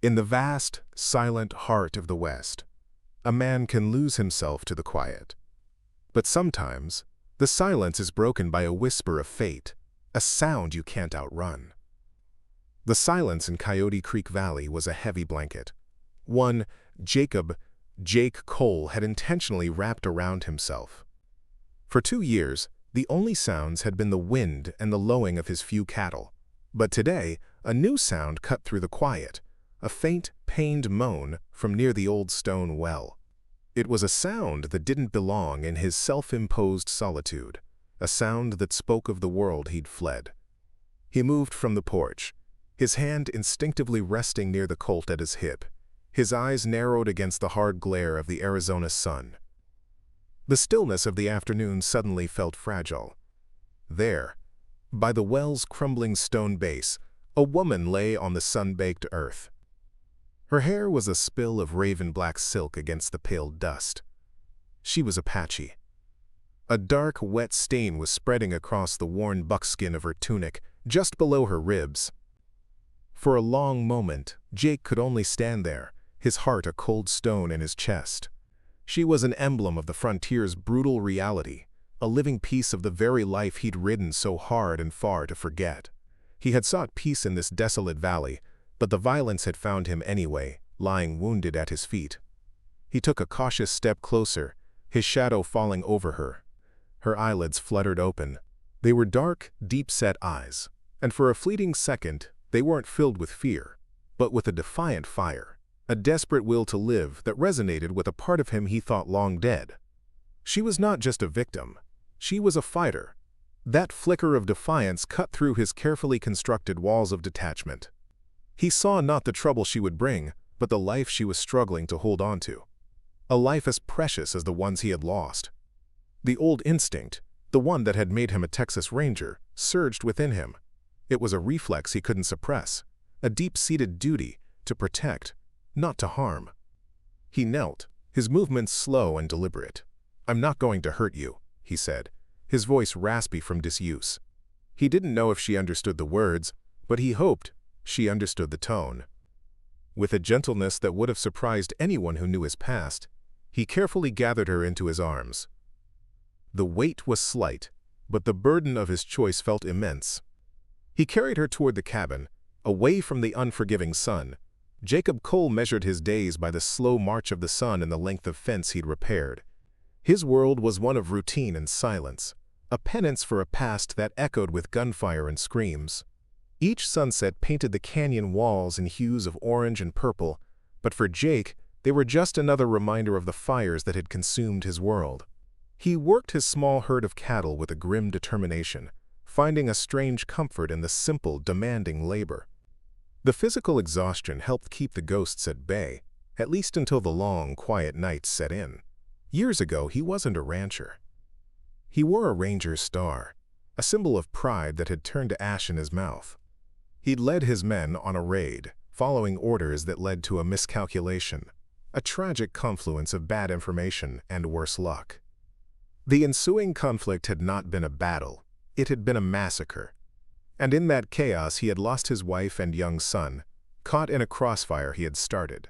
In the vast, silent heart of the West, a man can lose himself to the quiet. But sometimes, the silence is broken by a whisper of fate, a sound you can't outrun. The silence in Coyote Creek Valley was a heavy blanket, one Jake Cole had intentionally wrapped around himself. For 2 years, the only sounds had been the wind and the lowing of his few cattle. But today, a new sound cut through the quiet, a faint, pained moan from near the old stone well. It was a sound that didn't belong in his self-imposed solitude, a sound that spoke of the world he'd fled. He moved from the porch, his hand instinctively resting near the Colt at his hip, his eyes narrowed against the hard glare of the Arizona sun. The stillness of the afternoon suddenly felt fragile. There, by the well's crumbling stone base, a woman lay on the sun-baked earth. Her hair was a spill of raven-black silk against the pale dust. She was Apache. A dark, wet stain was spreading across the worn buckskin of her tunic, just below her ribs. For a long moment, Jake could only stand there, his heart a cold stone in his chest. She was an emblem of the frontier's brutal reality, a living piece of the very life he'd ridden so hard and far to forget. He had sought peace in this desolate valley, but the violence had found him anyway, lying wounded at his feet. He took a cautious step closer, his shadow falling over her. Her eyelids fluttered open. They were dark, deep-set eyes, and for a fleeting second, they weren't filled with fear, but with a defiant fire, a desperate will to live that resonated with a part of him he thought long dead. She was not just a victim. She was a fighter. That flicker of defiance cut through his carefully constructed walls of detachment. He saw not the trouble she would bring, but the life she was struggling to hold on to. A life as precious as the ones he had lost. The old instinct, the one that had made him a Texas Ranger, surged within him. It was a reflex he couldn't suppress, a deep-seated duty to protect, not to harm. He knelt, his movements slow and deliberate. "I'm not going to hurt you," he said, his voice raspy from disuse. He didn't know if she understood the words, but he hoped she understood the tone. With a gentleness that would have surprised anyone who knew his past, he carefully gathered her into his arms. The weight was slight, but the burden of his choice felt immense. He carried her toward the cabin, away from the unforgiving sun. Jacob Cole measured his days by the slow march of the sun and the length of fence he'd repaired. His world was one of routine and silence, a penance for a past that echoed with gunfire and screams. Each sunset painted the canyon walls in hues of orange and purple, but for Jake, they were just another reminder of the fires that had consumed his world. He worked his small herd of cattle with a grim determination, finding a strange comfort in the simple, demanding labor. The physical exhaustion helped keep the ghosts at bay, at least until the long, quiet nights set in. Years ago, he wasn't a rancher. He wore a ranger's star, a symbol of pride that had turned to ash in his mouth. He'd led his men on a raid, following orders that led to a miscalculation, a tragic confluence of bad information and worse luck. The ensuing conflict had not been a battle, it had been a massacre. And in that chaos he had lost his wife and young son, caught in a crossfire he had started.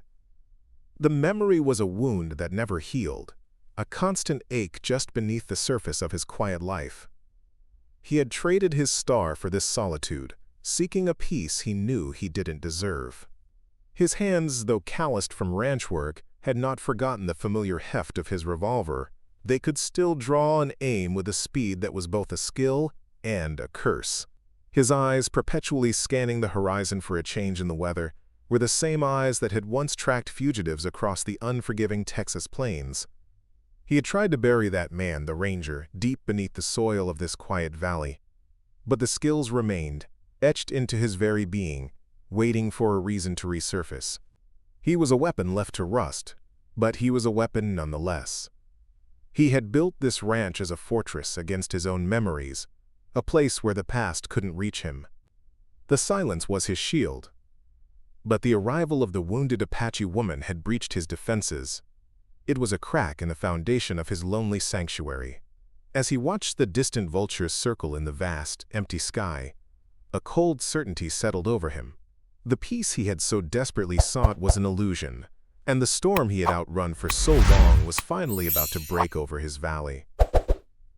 The memory was a wound that never healed, a constant ache just beneath the surface of his quiet life. He had traded his star for this solitude, seeking a peace he knew he didn't deserve. His hands, though calloused from ranch work, had not forgotten the familiar heft of his revolver. They could still draw and aim with a speed that was both a skill and a curse. His eyes, perpetually scanning the horizon for a change in the weather, were the same eyes that had once tracked fugitives across the unforgiving Texas plains. He had tried to bury that man, the ranger, deep beneath the soil of this quiet valley. But the skills remained, etched into his very being, waiting for a reason to resurface. He was a weapon left to rust, but he was a weapon nonetheless. He had built this ranch as a fortress against his own memories, a place where the past couldn't reach him. The silence was his shield. But the arrival of the wounded Apache woman had breached his defenses. It was a crack in the foundation of his lonely sanctuary. As he watched the distant vultures circle in the vast, empty sky, a cold certainty settled over him. The peace he had so desperately sought was an illusion, and the storm he had outrun for so long was finally about to break over his valley.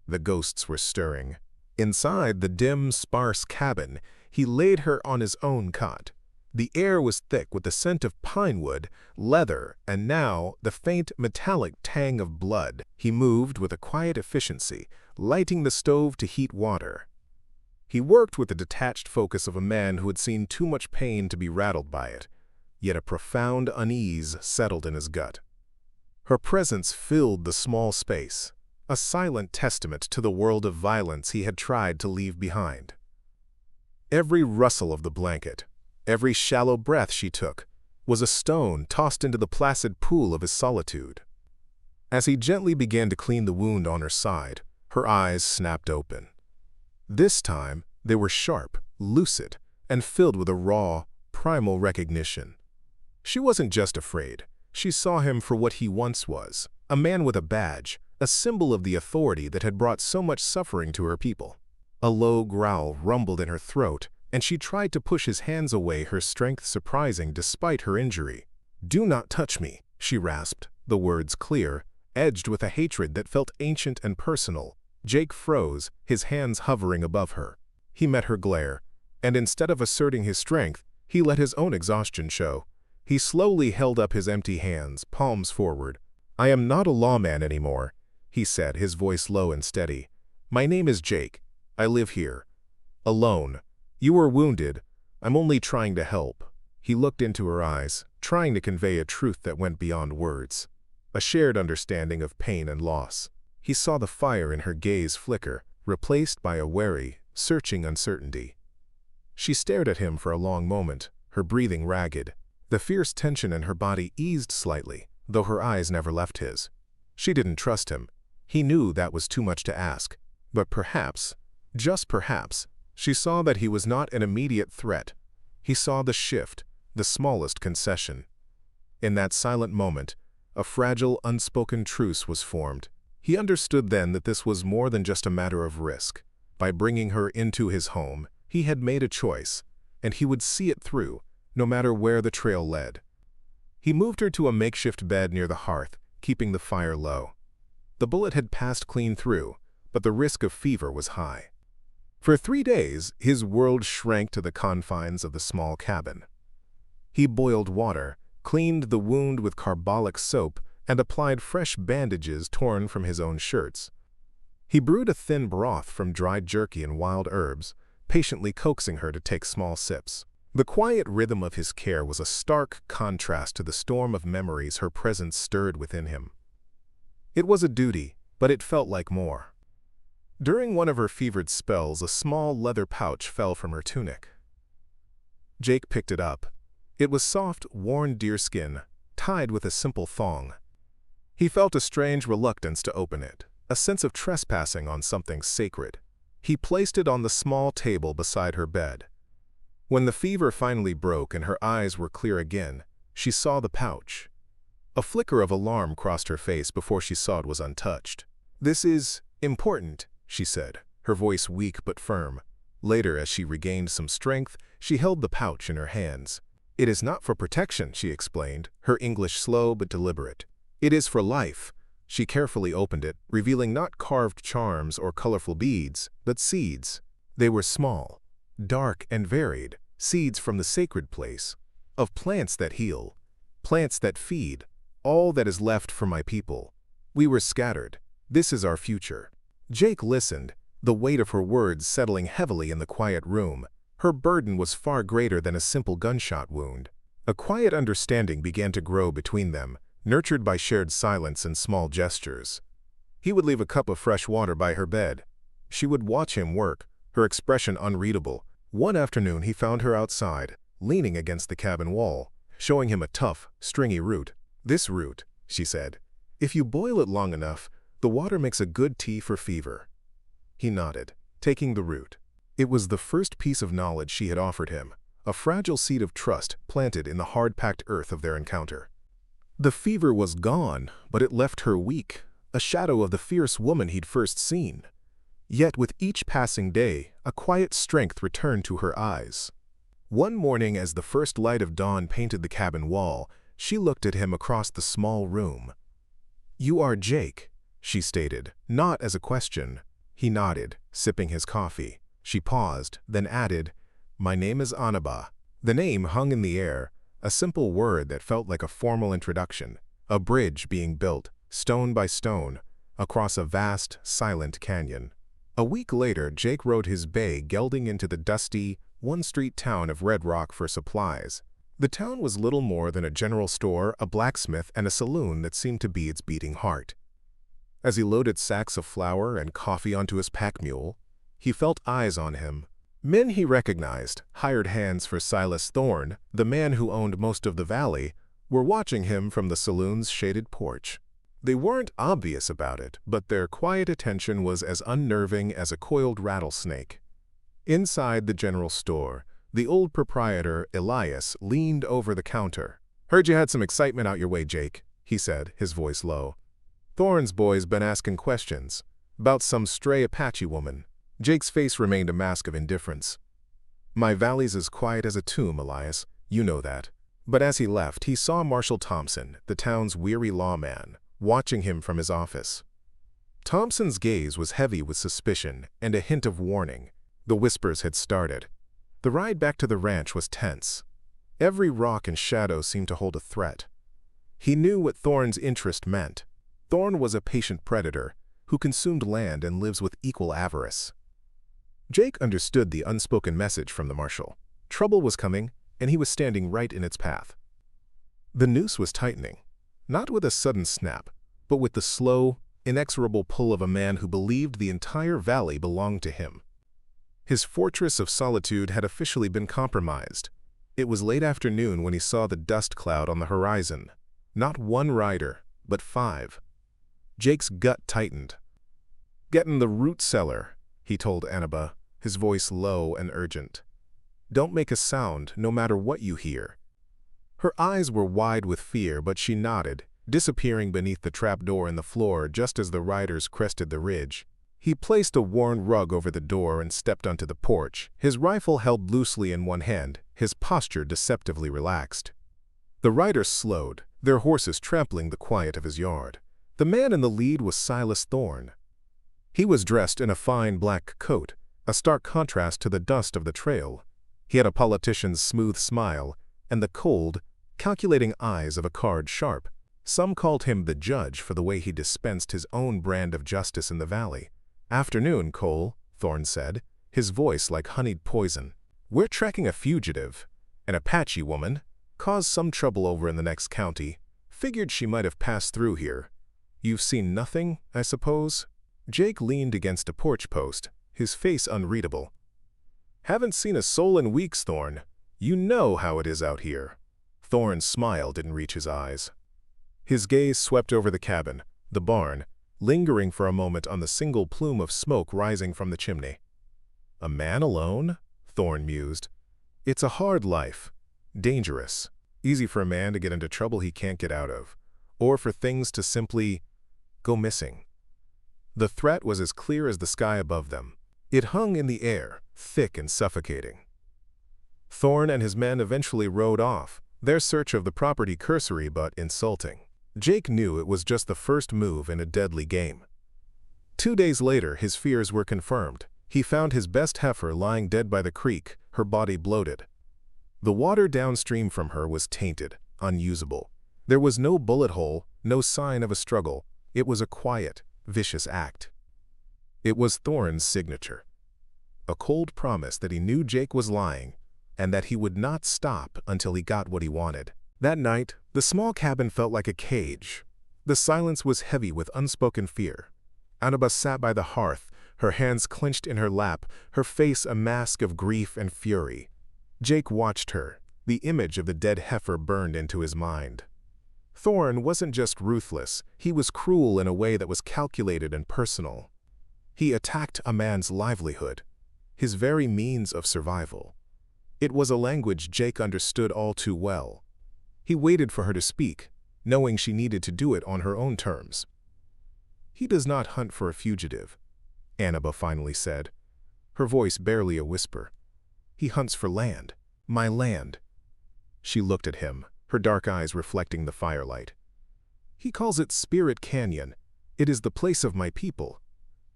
The ghosts were stirring. Inside the dim, sparse cabin, he laid her on his own cot. The air was thick with the scent of pine wood, leather, and now the faint metallic tang of blood. He moved with a quiet efficiency, lighting the stove to heat water. He worked with the detached focus of a man who had seen too much pain to be rattled by it, yet a profound unease settled in his gut. Her presence filled the small space, a silent testament to the world of violence he had tried to leave behind. Every rustle of the blanket, every shallow breath she took, was a stone tossed into the placid pool of his solitude. As he gently began to clean the wound on her side, her eyes snapped open. This time, they were sharp, lucid, and filled with a raw, primal recognition. She wasn't just afraid. She saw him for what he once was, a man with a badge, a symbol of the authority that had brought so much suffering to her people. A low growl rumbled in her throat, and she tried to push his hands away, her strength surprising despite her injury. "Do not touch me," she rasped, the words clear, edged with a hatred that felt ancient and personal. Jake froze, his hands hovering above her. He met her glare, and instead of asserting his strength, he let his own exhaustion show. He slowly held up his empty hands, palms forward. "I am not a lawman anymore," he said, his voice low and steady. "My name is Jake. I live here. Alone. You were wounded. I'm only trying to help." He looked into her eyes, trying to convey a truth that went beyond words, a shared understanding of pain and loss. He saw the fire in her gaze flicker, replaced by a wary, searching uncertainty. She stared at him for a long moment, her breathing ragged. The fierce tension in her body eased slightly, though her eyes never left his. She didn't trust him. He knew that was too much to ask. But perhaps, just perhaps, she saw that he was not an immediate threat. He saw the shift, the smallest concession. In that silent moment, a fragile, unspoken truce was formed. He understood then that this was more than just a matter of risk. By bringing her into his home, he had made a choice, and he would see it through, no matter where the trail led. He moved her to a makeshift bed near the hearth, keeping the fire low. The bullet had passed clean through, but the risk of fever was high. For 3 days, his world shrank to the confines of the small cabin. He boiled water, cleaned the wound with carbolic soap, and applied fresh bandages torn from his own shirts. He brewed a thin broth from dried jerky and wild herbs, patiently coaxing her to take small sips. The quiet rhythm of his care was a stark contrast to the storm of memories her presence stirred within him. It was a duty, but it felt like more. During one of her fevered spells, a small leather pouch fell from her tunic. Jake picked it up. It was soft, worn deerskin, tied with a simple thong. He felt a strange reluctance to open it, a sense of trespassing on something sacred. He placed it on the small table beside her bed. When the fever finally broke and her eyes were clear again, she saw the pouch. A flicker of alarm crossed her face before she saw it was untouched. "This is important," she said, her voice weak but firm. Later, as she regained some strength, she held the pouch in her hands. "It is not for protection," she explained, her English slow but deliberate. "It is for life." She carefully opened it, revealing not carved charms or colorful beads, but seeds. They were small, dark and varied, seeds from the sacred place, of plants that heal, plants that feed, all that is left for my people. We were scattered. This is our future. Jake listened, the weight of her words settling heavily in the quiet room. Her burden was far greater than a simple gunshot wound. A quiet understanding began to grow between them, nurtured by shared silence and small gestures. He would leave a cup of fresh water by her bed. She would watch him work, her expression unreadable. One afternoon he found her outside, leaning against the cabin wall, showing him a tough, stringy root. "This root," she said, "if you boil it long enough, the water makes a good tea for fever." He nodded, taking the root. It was the first piece of knowledge she had offered him, a fragile seed of trust planted in the hard-packed earth of their encounter. The fever was gone, but it left her weak, a shadow of the fierce woman he'd first seen. Yet with each passing day, a quiet strength returned to her eyes. One morning, as the first light of dawn painted the cabin wall, she looked at him across the small room. "You are Jake," she stated, not as a question. He nodded, sipping his coffee. She paused, then added, "My name is Anaba." The name hung in the air, a simple word that felt like a formal introduction, a bridge being built, stone by stone, across a vast, silent canyon. A week later, Jake rode his bay gelding into the dusty, one-street town of Red Rock for supplies. The town was little more than a general store, a blacksmith, and a saloon that seemed to be its beating heart. As he loaded sacks of flour and coffee onto his pack mule, he felt eyes on him. Men he recognized, hired hands for Silas Thorne, the man who owned most of the valley, were watching him from the saloon's shaded porch. They weren't obvious about it, but their quiet attention was as unnerving as a coiled rattlesnake. Inside the general store, the old proprietor, Elias, leaned over the counter. "Heard you had some excitement out your way, Jake," he said, his voice low. "Thorne's boy's been asking questions about some stray Apache woman." Jake's face remained a mask of indifference. "My valley's as quiet as a tomb, Elias. You know that." But as he left, he saw Marshal Thompson, the town's weary lawman, watching him from his office. Thompson's gaze was heavy with suspicion and a hint of warning. The whispers had started. The ride back to the ranch was tense. Every rock and shadow seemed to hold a threat. He knew what Thorne's interest meant. Thorne was a patient predator who consumed land and lives with equal avarice. Jake understood the unspoken message from the marshal. Trouble was coming, and he was standing right in its path. The noose was tightening, not with a sudden snap, but with the slow, inexorable pull of a man who believed the entire valley belonged to him. His fortress of solitude had officially been compromised. It was late afternoon when he saw the dust cloud on the horizon. Not one rider, but 5. Jake's gut tightened. "Get in the root cellar," he told Anaba, his voice low and urgent. "Don't make a sound, no matter what you hear." Her eyes were wide with fear, but she nodded, disappearing beneath the trapdoor in the floor just as the riders crested the ridge. He placed a worn rug over the door and stepped onto the porch, his rifle held loosely in one hand, his posture deceptively relaxed. The riders slowed, their horses trampling the quiet of his yard. The man in the lead was Silas Thorne. He was dressed in a fine black coat, a stark contrast to the dust of the trail. He had a politician's smooth smile and the cold, calculating eyes of a card sharp. Some called him the judge for the way he dispensed his own brand of justice in the valley. "Afternoon, Cole," Thorne said, his voice like honeyed poison. "We're tracking a fugitive, an Apache woman, caused some trouble over in the next county. Figured she might have passed through here. You've seen nothing, I suppose?" Jake leaned against a porch post, his face unreadable. "Haven't seen a soul in weeks, Thorne. You know how it is out here." Thorne's smile didn't reach his eyes. His gaze swept over the cabin, the barn, lingering for a moment on the single plume of smoke rising from the chimney. "A man alone?" Thorne mused. "It's a hard life. Dangerous. Easy for a man to get into trouble he can't get out of, or for things to simply go missing." The threat was as clear as the sky above them. It hung in the air, thick and suffocating. Thorne and his men eventually rode off, their search of the property cursory but insulting. Jake knew it was just the first move in a deadly game. 2 days later, his fears were confirmed. He found his best heifer lying dead by the creek, her body bloated. The water downstream from her was tainted, unusable. There was no bullet hole, no sign of a struggle. It was a quiet, vicious act. It was Thorne's signature. A cold promise that he knew Jake was lying, and that he would not stop until he got what he wanted. That night, the small cabin felt like a cage. The silence was heavy with unspoken fear. Anaba sat by the hearth, her hands clenched in her lap, her face a mask of grief and fury. Jake watched her, the image of the dead heifer burned into his mind. Thorne wasn't just ruthless, he was cruel in a way that was calculated and personal. He attacked a man's livelihood, his very means of survival. It was a language Jake understood all too well. He waited for her to speak, knowing she needed to do it on her own terms. "He does not hunt for a fugitive," Anaba finally said, her voice barely a whisper. "He hunts for land, My land. She looked at him, her dark eyes reflecting the firelight. He calls it Spirit Canyon. It is the place of my people.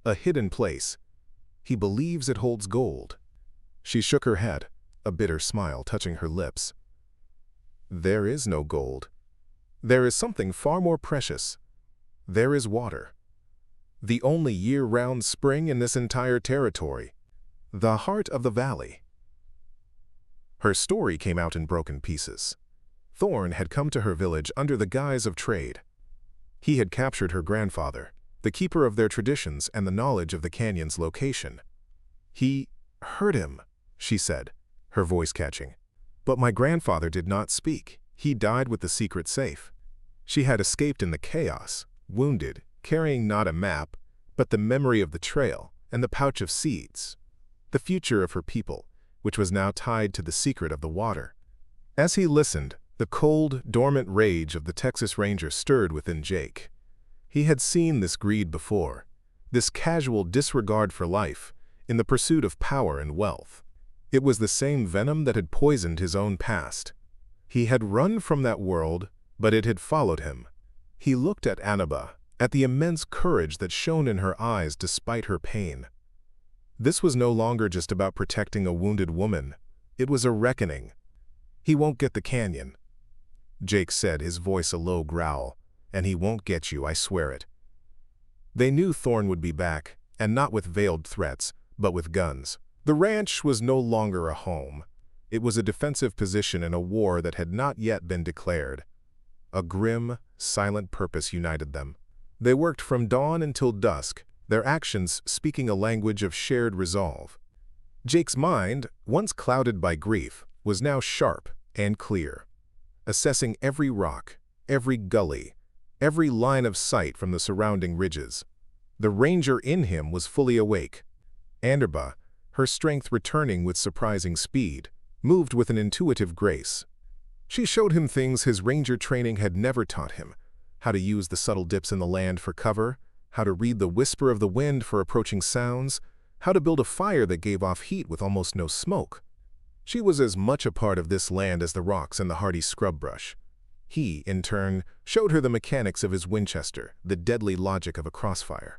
A hidden place. He believes it holds gold. She shook her head, a bitter smile touching her lips. There is no gold. There is something far more precious. There is water. The only year-round spring in this entire territory. The heart of the valley. Her story came out in broken pieces. Thorn had come to her village under the guise of trade. He had captured her grandfather, the keeper of their traditions and the knowledge of the canyon's location. He heard him, she said, her voice catching. But my grandfather did not speak. He died with the secret safe. She had escaped in the chaos, wounded, carrying not a map, but the memory of the trail and the pouch of seeds, the future of her people, which was now tied to the secret of the water. As he listened, the cold, dormant rage of the Texas Ranger stirred within Jake. He had seen this greed before, this casual disregard for life, in the pursuit of power and wealth. It was the same venom that had poisoned his own past. He had run from that world, but it had followed him. He looked at Annaba, at the immense courage that shone in her eyes despite her pain. This was no longer just about protecting a wounded woman. It was a reckoning. He won't get the canyon, Jake said, his voice a low growl. And he won't get you, I swear it. They knew Thorn would be back, and not with veiled threats, but with guns. The ranch was no longer a home. It was a defensive position in a war that had not yet been declared. A grim, silent purpose united them. They worked from dawn until dusk, their actions speaking a language of shared resolve. Jake's mind, once clouded by grief, was now sharp and clear, assessing every rock, every gully, every line of sight from the surrounding ridges. The ranger in him was fully awake. Annaba, her strength returning with surprising speed, moved with an intuitive grace. She showed him things his ranger training had never taught him: how to use the subtle dips in the land for cover, how to read the whisper of the wind for approaching sounds, how to build a fire that gave off heat with almost no smoke. She was as much a part of this land as the rocks and the hardy scrub brush. He, in turn, showed her the mechanics of his Winchester, the deadly logic of a crossfire.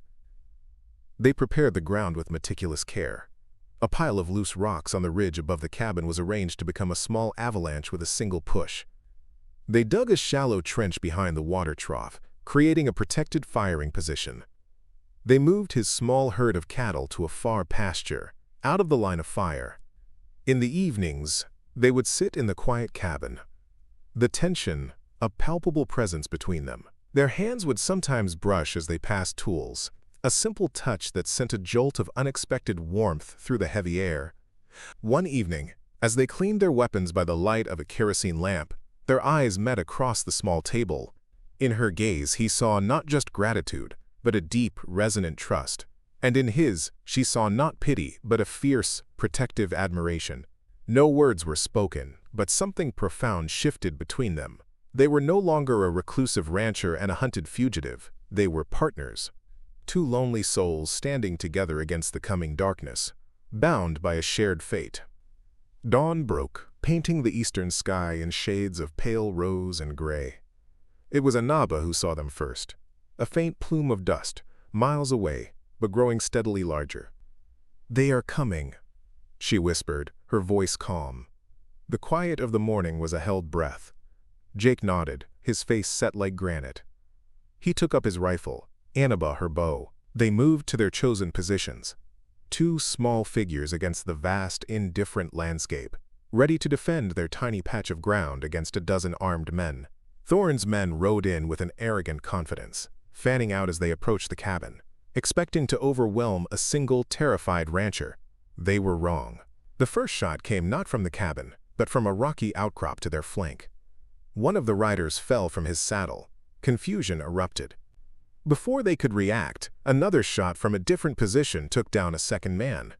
They prepared the ground with meticulous care. A pile of loose rocks on the ridge above the cabin was arranged to become a small avalanche with a single push. They dug a shallow trench behind the water trough, creating a protected firing position. They moved his small herd of cattle to a far pasture, out of the line of fire. In the evenings, they would sit in the quiet cabin. The tension, a palpable presence between them. Their hands would sometimes brush as they passed tools, a simple touch that sent a jolt of unexpected warmth through the heavy air. One evening, as they cleaned their weapons by the light of a kerosene lamp, their eyes met across the small table. In her gaze, he saw not just gratitude, but a deep, resonant trust. And in his, she saw not pity, but a fierce, protective admiration. No words were spoken, but something profound shifted between them. They were no longer a reclusive rancher and a hunted fugitive. They were partners. Two lonely souls standing together against the coming darkness, bound by a shared fate. Dawn broke, painting the eastern sky in shades of pale rose and gray. It was Annaba who saw them first, a faint plume of dust, miles away, but growing steadily larger. "They are coming," she whispered, her voice calm. The quiet of the morning was a held breath. Jake nodded, his face set like granite. He took up his rifle, Annaba her bow. They moved to their chosen positions. Two small figures against the vast, indifferent landscape, ready to defend their tiny patch of ground against a dozen armed men. Thorn's men rode in with an arrogant confidence, fanning out as they approached the cabin, expecting to overwhelm a single, terrified rancher. They were wrong. The first shot came not from the cabin, but from a rocky outcrop to their flank. One of the riders fell from his saddle. Confusion erupted. Before they could react, another shot from a different position took down a second man.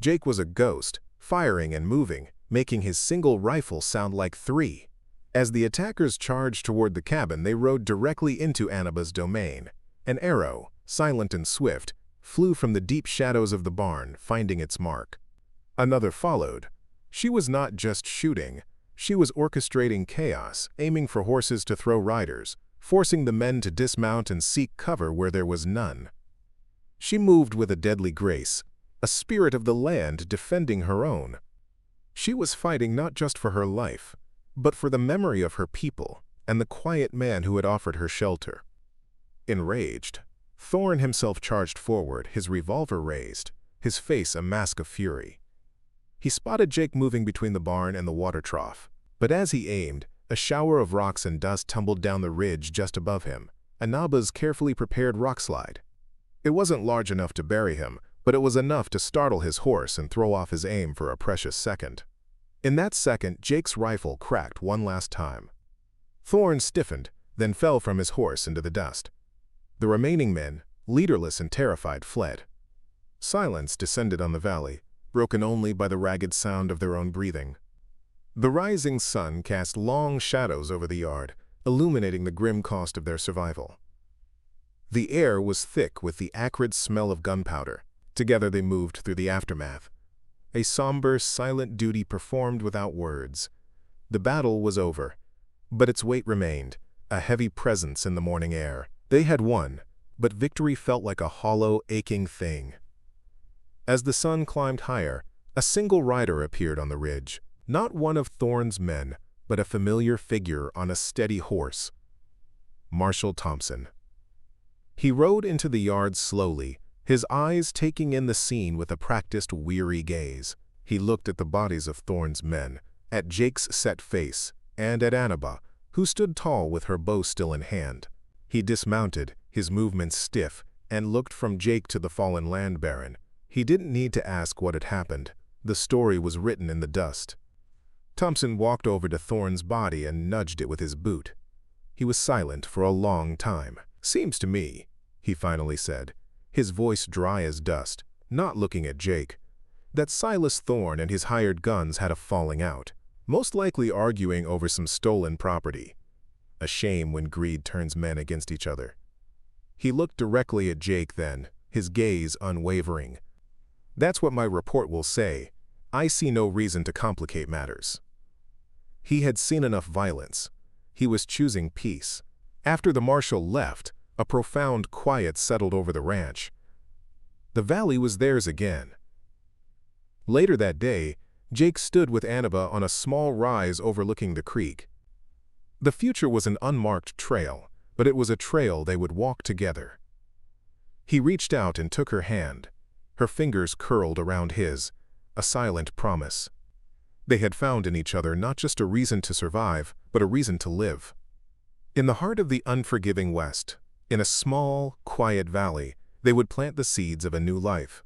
Jake was a ghost, firing and moving, making his single rifle sound like three. As the attackers charged toward the cabin, they rode directly into Annaba's domain. An arrow, silent and swift, flew from the deep shadows of the barn, finding its mark. Another followed. She was not just shooting, she was orchestrating chaos, aiming for horses to throw riders, forcing the men to dismount and seek cover where there was none. She moved with a deadly grace, a spirit of the land defending her own. She was fighting not just for her life, but for the memory of her people and the quiet man who had offered her shelter. Enraged, Thorn himself charged forward, his revolver raised, his face a mask of fury. He spotted Jake moving between the barn and the water trough, but as he aimed, a shower of rocks and dust tumbled down the ridge just above him, Anaba's carefully prepared rock slide. It wasn't large enough to bury him, but it was enough to startle his horse and throw off his aim for a precious second. In that second, Jake's rifle cracked one last time. Thorn stiffened, then fell from his horse into the dust. The remaining men, leaderless and terrified, fled. Silence descended on the valley, broken only by the ragged sound of their own breathing. The rising sun cast long shadows over the yard, illuminating the grim cost of their survival. The air was thick with the acrid smell of gunpowder. Together they moved through the aftermath. A somber, silent duty performed without words. The battle was over, but its weight remained, a heavy presence in the morning air. They had won, but victory felt like a hollow, aching thing. As the sun climbed higher, a single rider appeared on the ridge, not one of Thorn's men, but a familiar figure on a steady horse. Marshal Thompson. He rode into the yard slowly, his eyes taking in the scene with a practiced, weary gaze. He looked at the bodies of Thorn's men, at Jake's set face, and at Anaba, who stood tall with her bow still in hand. He dismounted, his movements stiff, and looked from Jake to the fallen land baron. He didn't need to ask what had happened. The story was written in the dust. Thompson walked over to Thorn's body and nudged it with his boot. He was silent for a long time. "Seems to me," he finally said, his voice dry as dust, not looking at Jake, "that Silas Thorn and his hired guns had a falling out, most likely arguing over some stolen property. A shame when greed turns men against each other." He looked directly at Jake then, his gaze unwavering. "That's what my report will say. I see no reason to complicate matters." He had seen enough violence. He was choosing peace. After the marshal left, a profound quiet settled over the ranch. The valley was theirs again. Later that day, Jake stood with Anaba on a small rise overlooking the creek. The future was an unmarked trail, but it was a trail they would walk together. He reached out and took her hand. Her fingers curled around his, a silent promise. They had found in each other not just a reason to survive, but a reason to live. In the heart of the unforgiving West, in a small, quiet valley, they would plant the seeds of a new life.